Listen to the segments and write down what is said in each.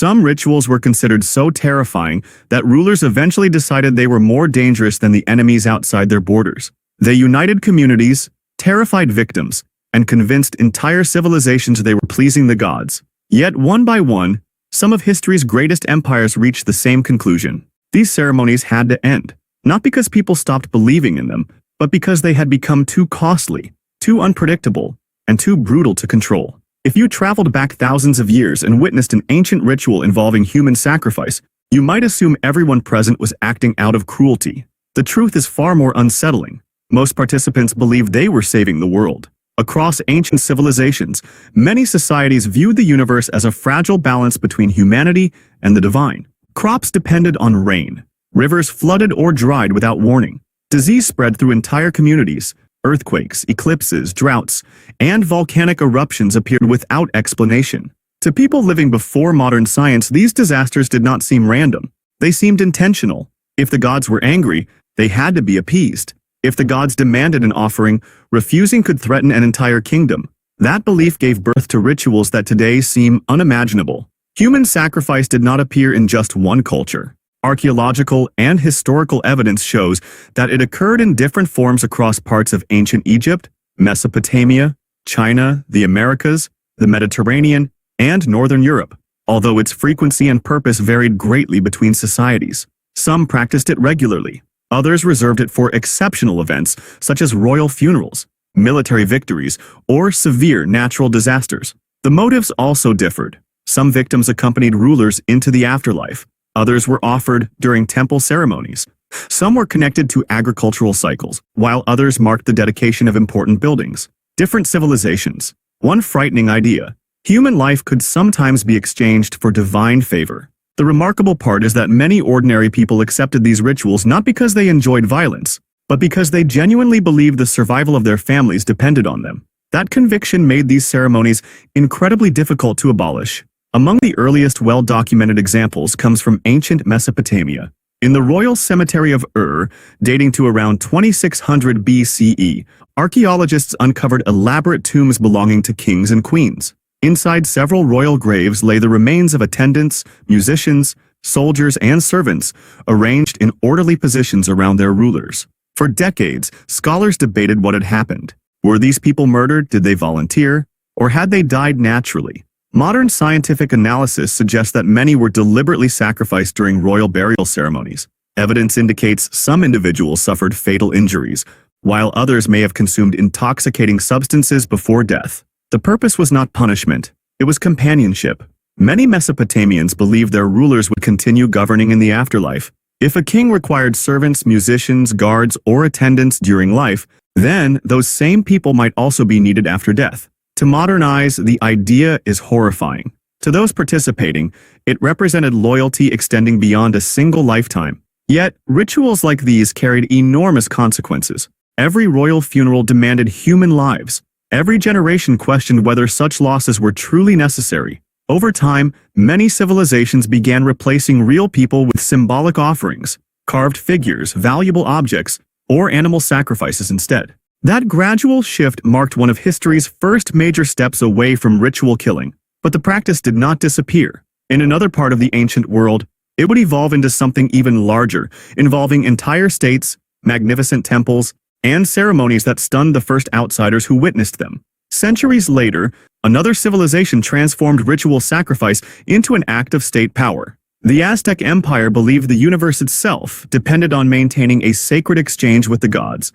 Some rituals were considered so terrifying that rulers eventually decided they were more dangerous than the enemies outside their borders. They united communities, terrified victims, and convinced entire civilizations they were pleasing the gods. Yet one by one, some of history's greatest empires reached the same conclusion. These ceremonies had to end, not because people stopped believing in them, but because they had become too costly, too unpredictable, and too brutal to control. If you traveled back thousands of years and witnessed an ancient ritual involving human sacrifice, you might assume everyone present was acting out of cruelty. The truth is far more unsettling. Most participants believed they were saving the world. Across ancient civilizations, many societies viewed the universe as a fragile balance between humanity and the divine. Crops depended on rain. Rivers flooded or dried without warning. Disease spread through entire communities. Earthquakes, eclipses, droughts, and volcanic eruptions appeared without explanation. To people living before modern science, these disasters did not seem random. They seemed intentional. If the gods were angry, they had to be appeased. If the gods demanded an offering, refusing could threaten an entire kingdom. That belief gave birth to rituals that today seem unimaginable. Human sacrifice did not appear in just one culture. Archaeological and historical evidence shows that it occurred in different forms across parts of ancient Egypt, Mesopotamia, China, the Americas, the Mediterranean, and Northern Europe, although its frequency and purpose varied greatly between societies. Some practiced it regularly. Others reserved it for exceptional events such as royal funerals, military victories, or severe natural disasters. The motives also differed. Some victims accompanied rulers into the afterlife. Others were offered during temple ceremonies. Some were connected to agricultural cycles, while others marked the dedication of important buildings. Different civilizations. One frightening idea. Human life could sometimes be exchanged for divine favor. The remarkable part is that many ordinary people accepted these rituals not because they enjoyed violence, but because they genuinely believed the survival of their families depended on them. That conviction made these ceremonies incredibly difficult to abolish. Among the earliest well-documented examples comes from ancient Mesopotamia. In the royal cemetery of Ur, dating to around 2600 BCE, archaeologists uncovered elaborate tombs belonging to kings and queens. Inside several royal graves lay the remains of attendants, musicians, soldiers, and servants, arranged in orderly positions around their rulers. For decades, scholars debated what had happened. Were these people murdered? Did they volunteer? Or had they died naturally? Modern scientific analysis suggests that many were deliberately sacrificed during royal burial ceremonies. Evidence indicates some individuals suffered fatal injuries, while others may have consumed intoxicating substances before death. The purpose was not punishment, it was companionship. Many Mesopotamians believed their rulers would continue governing in the afterlife. If a king required servants, musicians, guards, or attendants during life, then those same people might also be needed after death. To modernize, the idea is horrifying. To those participating, it represented loyalty extending beyond a single lifetime. Yet, rituals like these carried enormous consequences. Every royal funeral demanded human lives. Every generation questioned whether such losses were truly necessary. Over time, many civilizations began replacing real people with symbolic offerings, carved figures, valuable objects, or animal sacrifices instead. That gradual shift marked one of history's first major steps away from ritual killing. But the practice did not disappear. In another part of the ancient world, it would evolve into something even larger, involving entire states, magnificent temples, and ceremonies that stunned the first outsiders who witnessed them. Centuries later, another civilization transformed ritual sacrifice into an act of state power. The Aztec Empire believed the universe itself depended on maintaining a sacred exchange with the gods.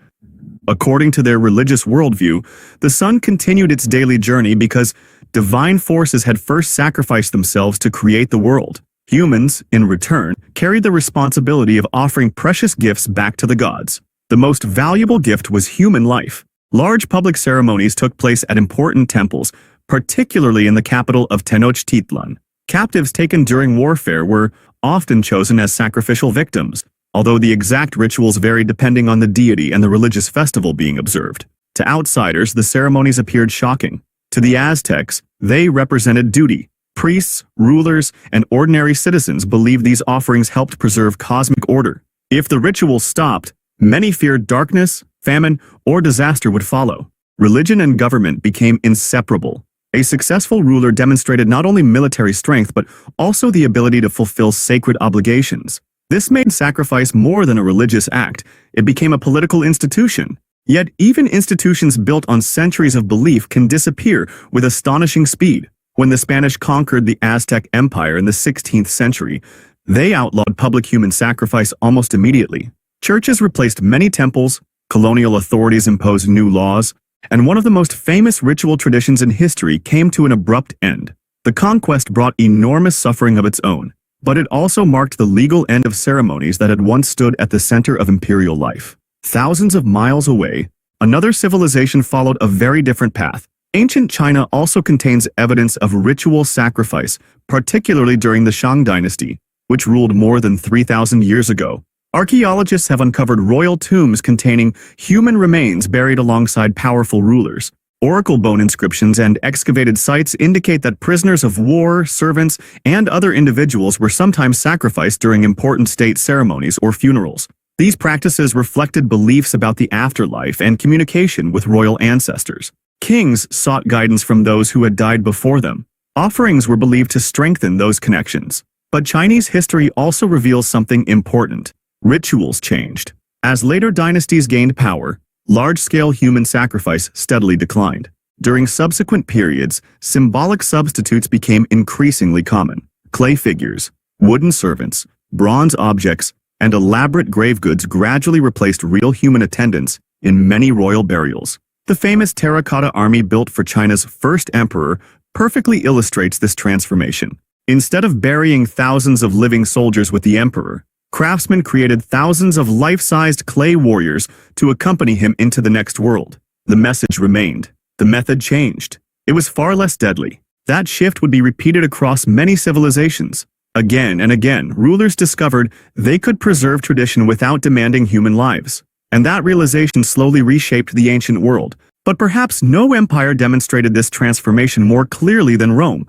According to their religious worldview, the sun continued its daily journey because divine forces had first sacrificed themselves to create the world. Humans, in return, carried the responsibility of offering precious gifts back to the gods. The most valuable gift was human life. Large public ceremonies took place at important temples, particularly in the capital of Tenochtitlan. Captives taken during warfare were often chosen as sacrificial victims, although the exact rituals varied depending on the deity and the religious festival being observed. To outsiders, the ceremonies appeared shocking. To the Aztecs, they represented duty. Priests, rulers, and ordinary citizens believed these offerings helped preserve cosmic order. If the ritual stopped, many feared darkness, famine, or disaster would follow. Religion and government became inseparable. A successful ruler demonstrated not only military strength but also the ability to fulfill sacred obligations. This made sacrifice more than a religious act. It became a political institution. Yet even institutions built on centuries of belief can disappear with astonishing speed. When the Spanish conquered the Aztec Empire in the 16th century, they outlawed public human sacrifice almost immediately. Churches replaced many temples, colonial authorities imposed new laws, and one of the most famous ritual traditions in history came to an abrupt end. The conquest brought enormous suffering of its own, but it also marked the legal end of ceremonies that had once stood at the center of imperial life. Thousands of miles away, another civilization followed a very different path. Ancient China also contains evidence of ritual sacrifice, particularly during the Shang dynasty, which ruled more than 3,000 years ago. Archaeologists have uncovered royal tombs containing human remains buried alongside powerful rulers. Oracle bone inscriptions and excavated sites indicate that prisoners of war, servants, and other individuals were sometimes sacrificed during important state ceremonies or funerals. These practices reflected beliefs about the afterlife and communication with royal ancestors. Kings sought guidance from those who had died before them. Offerings were believed to strengthen those connections. But Chinese history also reveals something important. Rituals changed. As later dynasties gained power, large-scale human sacrifice steadily declined. During subsequent periods, symbolic substitutes became increasingly common. Clay figures, wooden servants, bronze objects, and elaborate grave goods gradually replaced real human attendants in many royal burials. The famous terracotta army built for China's first emperor perfectly illustrates this transformation. Instead of burying thousands of living soldiers with the emperor, craftsmen created thousands of life-sized clay warriors to accompany him into the next world. The message remained. The method changed. It was far less deadly. That shift would be repeated across many civilizations. Again and again, rulers discovered they could preserve tradition without demanding human lives. And that realization slowly reshaped the ancient world. But perhaps no empire demonstrated this transformation more clearly than Rome,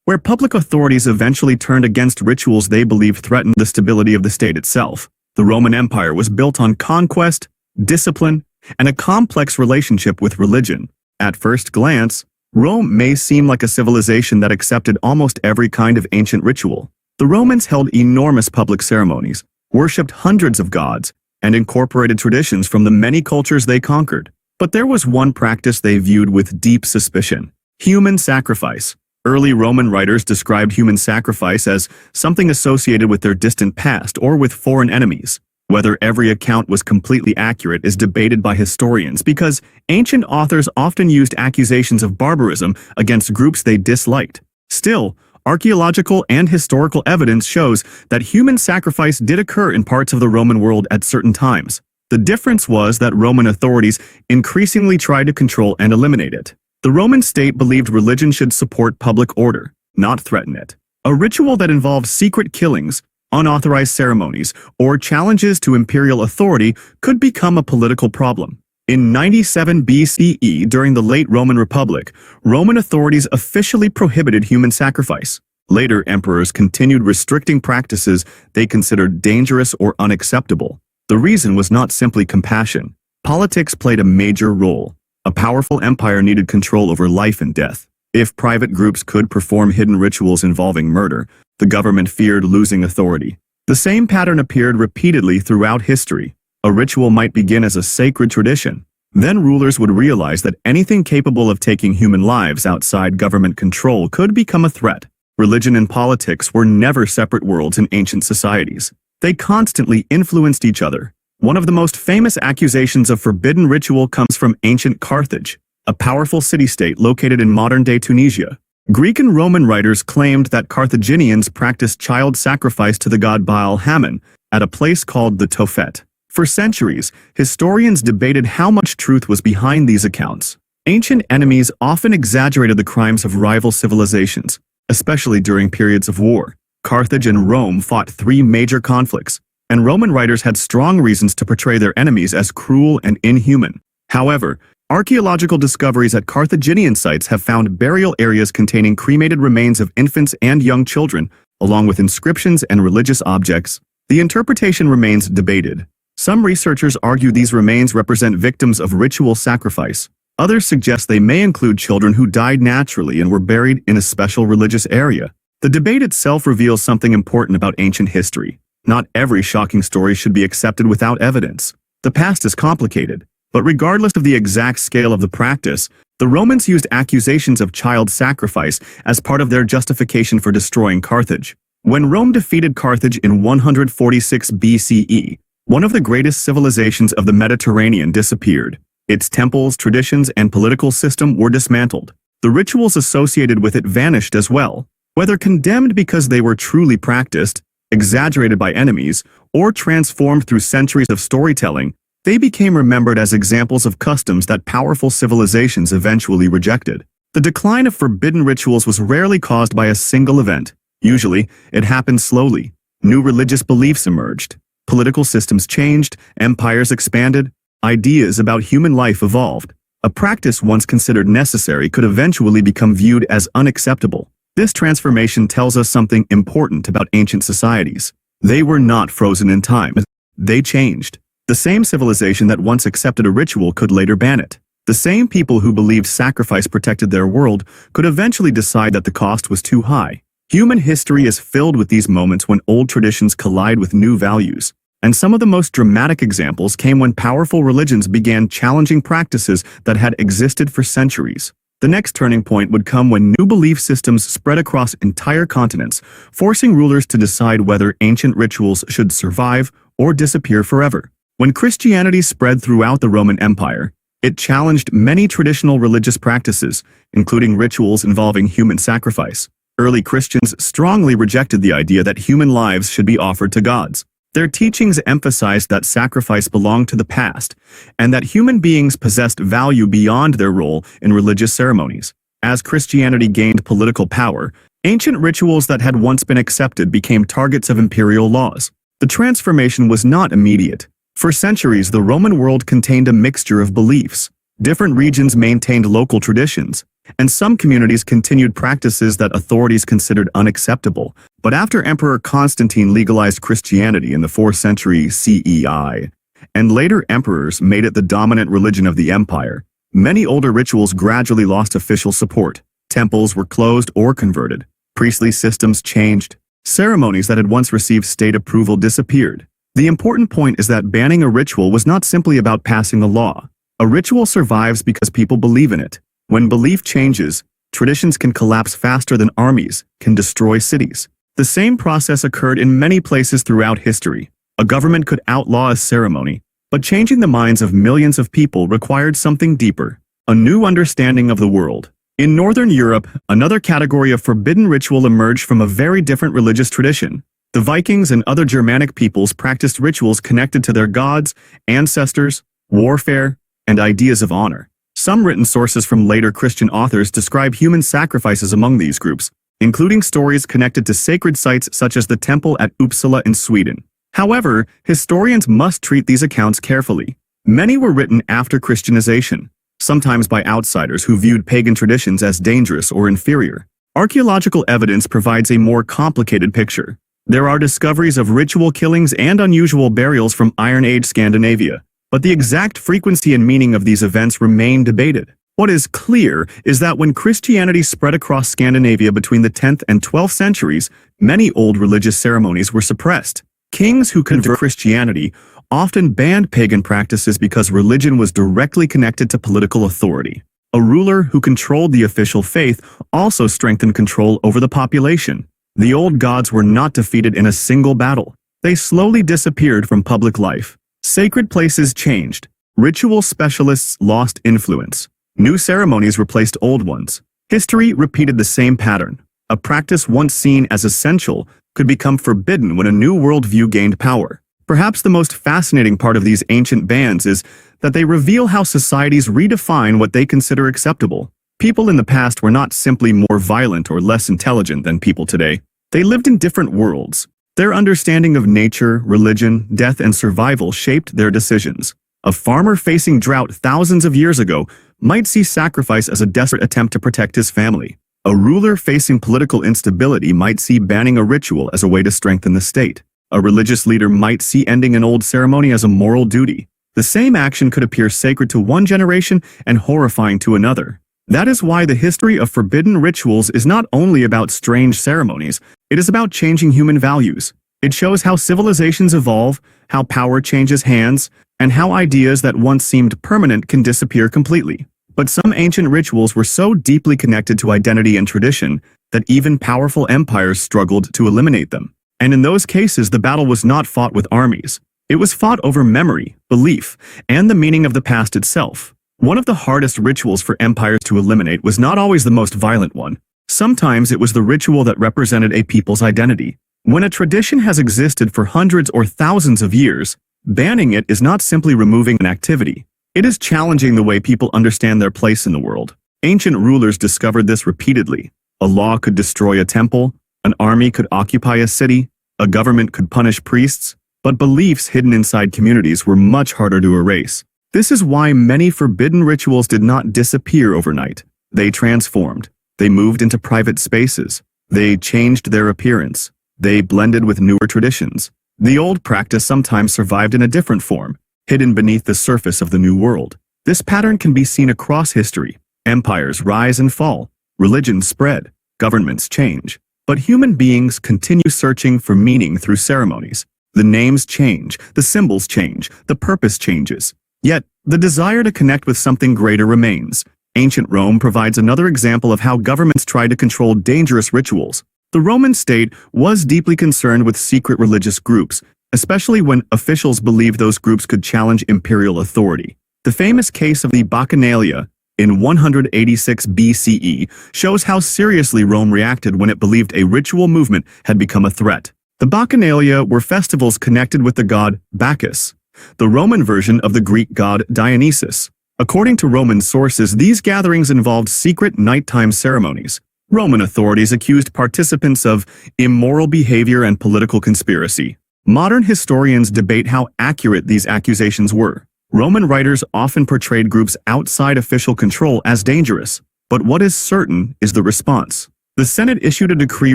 where public authorities eventually turned against rituals they believed threatened the stability of the state itself. The Roman Empire was built on conquest, discipline, and a complex relationship with religion. At first glance, Rome may seem like a civilization that accepted almost every kind of ancient ritual. The Romans held enormous public ceremonies, worshipped hundreds of gods, and incorporated traditions from the many cultures they conquered. But there was one practice they viewed with deep suspicion: human sacrifice. Early Roman writers described human sacrifice as something associated with their distant past or with foreign enemies. Whether every account was completely accurate is debated by historians because ancient authors often used accusations of barbarism against groups they disliked. Still, archaeological and historical evidence shows that human sacrifice did occur in parts of the Roman world at certain times. The difference was that Roman authorities increasingly tried to control and eliminate it. The Roman state believed religion should support public order, not threaten it. A ritual that involved secret killings, unauthorized ceremonies, or challenges to imperial authority could become a political problem. In 97 BCE, during the late Roman Republic, Roman authorities officially prohibited human sacrifice. Later emperors continued restricting practices they considered dangerous or unacceptable. The reason was not simply compassion. Politics played a major role. A powerful empire needed control over life and death. If private groups could perform hidden rituals involving murder, the government feared losing authority. The same pattern appeared repeatedly throughout history. A ritual might begin as a sacred tradition. Then rulers would realize that anything capable of taking human lives outside government control could become a threat. Religion and politics were never separate worlds in ancient societies. They constantly influenced each other. One of the most famous accusations of forbidden ritual comes from ancient Carthage, a powerful city-state located in modern-day Tunisia. Greek and Roman writers claimed that Carthaginians practiced child sacrifice to the god Baal Hammon at a place called the Tophet. For centuries, historians debated how much truth was behind these accounts. Ancient enemies often exaggerated the crimes of rival civilizations, especially during periods of war. Carthage and Rome fought 3 major conflicts, and Roman writers had strong reasons to portray their enemies as cruel and inhuman. However, archaeological discoveries at Carthaginian sites have found burial areas containing cremated remains of infants and young children, along with inscriptions and religious objects. The interpretation remains debated. Some researchers argue these remains represent victims of ritual sacrifice, Others suggest they may include children who died naturally and were buried in a special religious area. The debate itself reveals something important about ancient history. Not every shocking story should be accepted without evidence. The past is complicated, but regardless of the exact scale of the practice, the Romans used accusations of child sacrifice as part of their justification for destroying Carthage. When Rome defeated Carthage in 146 BCE, one of the greatest civilizations of the Mediterranean disappeared. Its temples, traditions, and political system were dismantled. The rituals associated with it vanished as well. Whether condemned because they were truly practiced, exaggerated by enemies, or transformed through centuries of storytelling, they became remembered as examples of customs that powerful civilizations eventually rejected. The decline of forbidden rituals was rarely caused by a single event. Usually, it happened slowly. New religious beliefs emerged. Political systems changed, empires expanded, ideas about human life evolved. A practice once considered necessary could eventually become viewed as unacceptable. This transformation tells us something important about ancient societies. They were not frozen in time. They changed. The same civilization that once accepted a ritual could later ban it. The same people who believed sacrifice protected their world could eventually decide that the cost was too high. Human history is filled with these moments when old traditions collide with new values. And some of the most dramatic examples came when powerful religions began challenging practices that had existed for centuries. The next turning point would come when new belief systems spread across entire continents, forcing rulers to decide whether ancient rituals should survive or disappear forever. When Christianity spread throughout the Roman Empire, it challenged many traditional religious practices, including rituals involving human sacrifice. Early Christians strongly rejected the idea that human lives should be offered to gods. Their teachings emphasized that sacrifice belonged to the past, and that human beings possessed value beyond their role in religious ceremonies. As Christianity gained political power, ancient rituals that had once been accepted became targets of imperial laws. The transformation was not immediate. For centuries, the Roman world contained a mixture of beliefs. Different regions maintained local traditions, and some communities continued practices that authorities considered unacceptable. But after Emperor Constantine legalized Christianity in the 4th century CEI, and later emperors made it the dominant religion of the empire, many older rituals gradually lost official support. Temples were closed or converted. Priestly systems changed. Ceremonies that had once received state approval disappeared. The important point is that banning a ritual was not simply about passing a law. A ritual survives because people believe in it. When belief changes, traditions can collapse faster than armies can destroy cities. The same process occurred in many places throughout history. A government could outlaw a ceremony, but changing the minds of millions of people required something deeper, a new understanding of the world. In Northern Europe, another category of forbidden ritual emerged from a very different religious tradition. The Vikings and other Germanic peoples practiced rituals connected to their gods, ancestors, warfare, and ideas of honor. Some written sources from later Christian authors describe human sacrifices among these groups, including stories connected to sacred sites such as the temple at Uppsala in Sweden. However, historians must treat these accounts carefully. Many were written after Christianization, sometimes by outsiders who viewed pagan traditions as dangerous or inferior. Archaeological evidence provides a more complicated picture. There are discoveries of ritual killings and unusual burials from Iron Age Scandinavia, but the exact frequency and meaning of these events remain debated. What is clear is that when Christianity spread across Scandinavia between the 10th and 12th centuries, many old religious ceremonies were suppressed. Kings who converted to Christianity often banned pagan practices because religion was directly connected to political authority. A ruler who controlled the official faith also strengthened control over the population. The old gods were not defeated in a single battle. They slowly disappeared from public life. Sacred places changed. Ritual specialists lost influence. New ceremonies replaced old ones. History repeated the same pattern. A practice once seen as essential could become forbidden when a new worldview gained power. Perhaps the most fascinating part of these ancient bans is that they reveal how societies redefine what they consider acceptable. People in the past were not simply more violent or less intelligent than people today. They lived in different worlds. Their understanding of nature, religion, death, and survival shaped their decisions. A farmer facing drought thousands of years ago might see sacrifice as a desperate attempt to protect his family. A ruler facing political instability might see banning a ritual as a way to strengthen the state. A religious leader might see ending an old ceremony as a moral duty. The same action could appear sacred to one generation and horrifying to another. That is why the history of forbidden rituals is not only about strange ceremonies, it is about changing human values. It shows how civilizations evolve, how power changes hands, and how ideas that once seemed permanent can disappear completely. But some ancient rituals were so deeply connected to identity and tradition that even powerful empires struggled to eliminate them. And in those cases, the battle was not fought with armies. It was fought over memory, belief, and the meaning of the past itself. One of the hardest rituals for empires to eliminate was not always the most violent one. Sometimes it was the ritual that represented a people's identity. When a tradition has existed for hundreds or thousands of years, banning it is not simply removing an activity. It is challenging the way people understand their place in the world. Ancient rulers discovered this repeatedly. A law could destroy a temple, an army could occupy a city, a government could punish priests, but beliefs hidden inside communities were much harder to erase. This is why many forbidden rituals did not disappear overnight. They transformed. They moved into private spaces. They changed their appearance. They blended with newer traditions. The old practice sometimes survived in a different form, hidden beneath the surface of the new world. This pattern can be seen across history. Empires rise and fall. Religions spread. Governments change. But human beings continue searching for meaning through ceremonies. The names change. The symbols change. The purpose changes. Yet, the desire to connect with something greater remains. Ancient Rome provides another example of how governments try to control dangerous rituals. The Roman state was deeply concerned with secret religious groups, especially when officials believed those groups could challenge imperial authority. The famous case of the Bacchanalia in 186 BCE shows how seriously Rome reacted when it believed a ritual movement had become a threat. The Bacchanalia were festivals connected with the god Bacchus, the Roman version of the Greek god Dionysus. According to Roman sources, these gatherings involved secret nighttime ceremonies. Roman authorities accused participants of immoral behavior and political conspiracy. Modern historians debate how accurate these accusations were. Roman writers often portrayed groups outside official control as dangerous. But what is certain is the response. The Senate issued a decree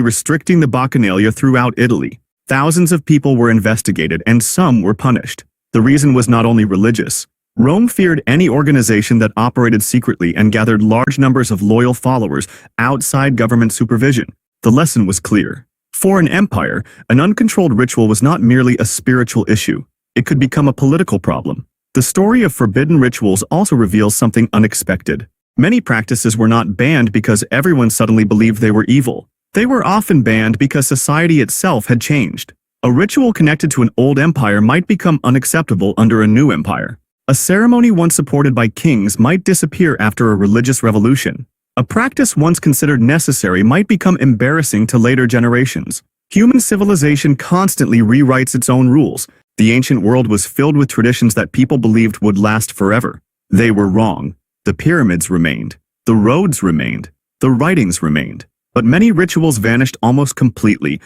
restricting the Bacchanalia throughout Italy. Thousands of people were investigated and some were punished. The reason was not only religious. Rome feared any organization that operated secretly and gathered large numbers of loyal followers outside government supervision. The lesson was clear. For an empire, an uncontrolled ritual was not merely a spiritual issue. It could become a political problem. The story of forbidden rituals also reveals something unexpected. Many practices were not banned because everyone suddenly believed they were evil. They were often banned because society itself had changed. A ritual connected to an old empire might become unacceptable under a new empire. A ceremony once supported by kings might disappear after a religious revolution. A practice once considered necessary might become embarrassing to later generations. Human civilization constantly rewrites its own rules. The ancient world was filled with traditions that people believed would last forever. They were wrong. The pyramids remained. The roads remained. The writings remained. But many rituals vanished almost completely.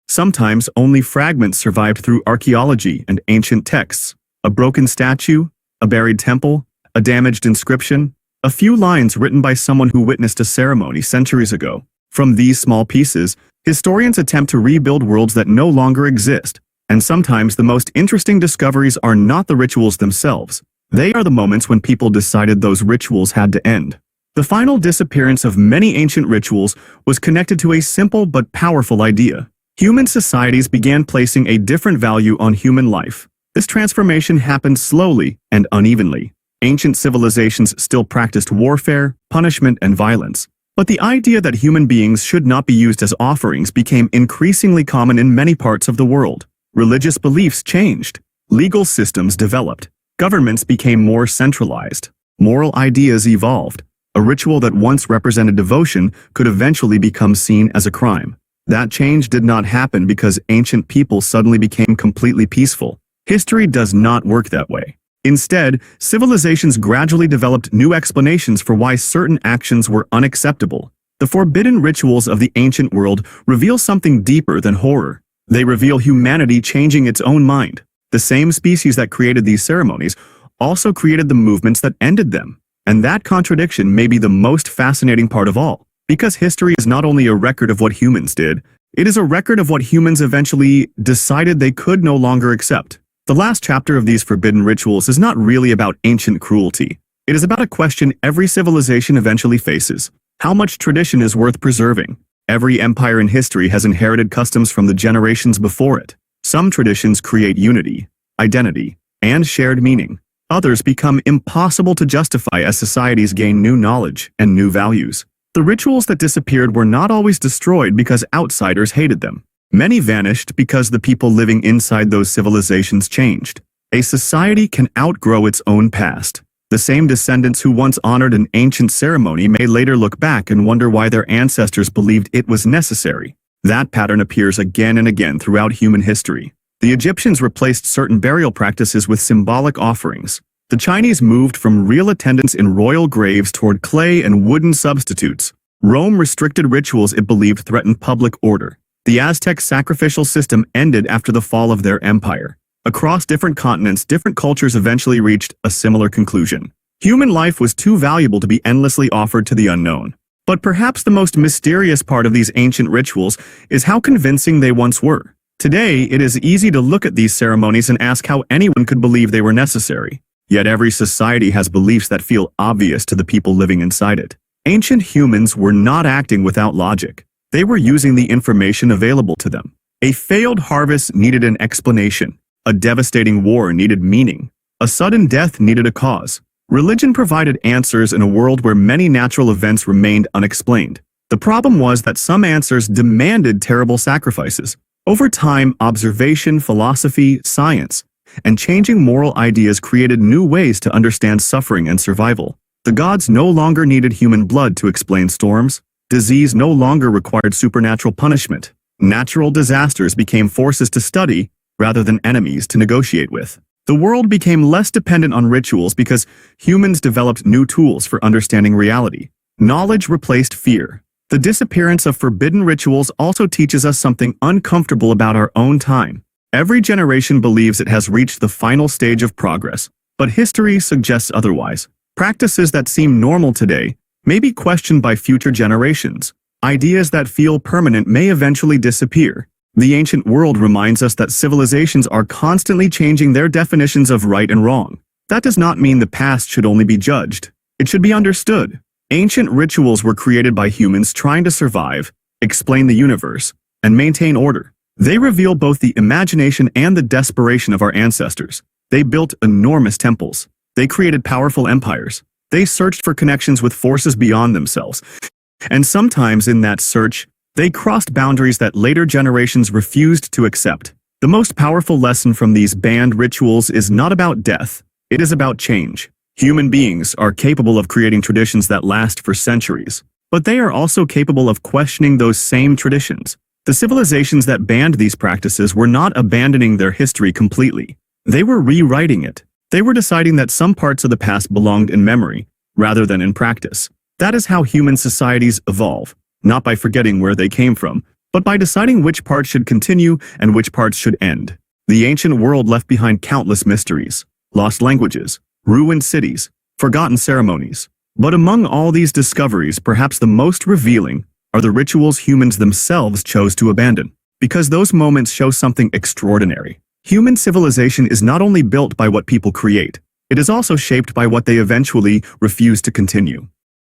Sometimes only fragments survived through archaeology and ancient texts. A broken statue, a buried temple, a damaged inscription, a few lines written by someone who witnessed a ceremony centuries ago. From these small pieces, historians attempt to rebuild worlds that no longer exist. And sometimes the most interesting discoveries are not the rituals themselves. They are the moments when people decided those rituals had to end. The final disappearance of many ancient rituals was connected to a simple but powerful idea. Human societies began placing a different value on human life. This transformation happened slowly and unevenly. Ancient civilizations still practiced warfare, punishment, and violence. But the idea that human beings should not be used as offerings became increasingly common in many parts of the world. Religious beliefs changed. Legal systems developed. Governments became more centralized. Moral ideas evolved. A ritual that once represented devotion could eventually become seen as a crime. That change did not happen because ancient people suddenly became completely peaceful. History does not work that way. Instead, civilizations gradually developed new explanations for why certain actions were unacceptable. The forbidden rituals of the ancient world reveal something deeper than horror. They reveal humanity changing its own mind. The same species that created these ceremonies also created the movements that ended them. And that contradiction may be the most fascinating part of all. Because history is not only a record of what humans did, it is a record of what humans eventually decided they could no longer accept. The last chapter of these forbidden rituals is not really about ancient cruelty. It is about a question every civilization eventually faces: how much tradition is worth preserving? Every empire in history has inherited customs from the generations before it. Some traditions create unity, identity, and shared meaning. Others become impossible to justify as societies gain new knowledge and new values. The rituals that disappeared were not always destroyed because outsiders hated them. Many vanished because the people living inside those civilizations changed. A society can outgrow its own past. The same descendants who once honored an ancient ceremony may later look back and wonder why their ancestors believed it was necessary. That pattern appears again and again throughout human history. The Egyptians replaced certain burial practices with symbolic offerings. The Chinese moved from real attendance in royal graves toward clay and wooden substitutes. Rome restricted rituals it believed threatened public order. The Aztec sacrificial system ended after the fall of their empire. Across different continents, different cultures eventually reached a similar conclusion. Human life was too valuable to be endlessly offered to the unknown. But perhaps the most mysterious part of these ancient rituals is how convincing they once were. Today, it is easy to look at these ceremonies and ask how anyone could believe they were necessary. Yet every society has beliefs that feel obvious to the people living inside it. Ancient humans were not acting without logic. They were using the information available to them. A failed harvest needed an explanation. A devastating war needed meaning. A sudden death needed a cause. Religion provided answers in a world where many natural events remained unexplained. The problem was that some answers demanded terrible sacrifices. Over time, observation, philosophy, science, and changing moral ideas created new ways to understand suffering and survival. The gods no longer needed human blood to explain storms. Disease no longer required supernatural punishment. Natural disasters became forces to study rather than enemies to negotiate with. The world became less dependent on rituals because humans developed new tools for understanding reality. Knowledge replaced fear. The disappearance of forbidden rituals also teaches us something uncomfortable about our own time. Every generation believes it has reached the final stage of progress, but history suggests otherwise. Practices that seem normal today may be questioned by future generations. Ideas that feel permanent may eventually disappear. The ancient world reminds us that civilizations are constantly changing their definitions of right and wrong. That does not mean the past should only be judged. It should be understood. Ancient rituals were created by humans trying to survive, explain the universe, and maintain order. They reveal both the imagination and the desperation of our ancestors. They built enormous temples. They created powerful empires. They searched for connections with forces beyond themselves. And sometimes in that search, they crossed boundaries that later generations refused to accept. The most powerful lesson from these banned rituals is not about death. It is about change. Human beings are capable of creating traditions that last for centuries, but they are also capable of questioning those same traditions. The civilizations that banned these practices were not abandoning their history completely. They were rewriting it. They were deciding that some parts of the past belonged in memory, rather than in practice. That is how human societies evolve, not by forgetting where they came from, but by deciding which parts should continue and which parts should end. The ancient world left behind countless mysteries, lost languages, ruined cities, forgotten ceremonies. But among all these discoveries, perhaps the most revealing are the rituals humans themselves chose to abandon. Because those moments show something extraordinary. Human civilization is not only built by what people create, it is also shaped by what they eventually refuse to continue.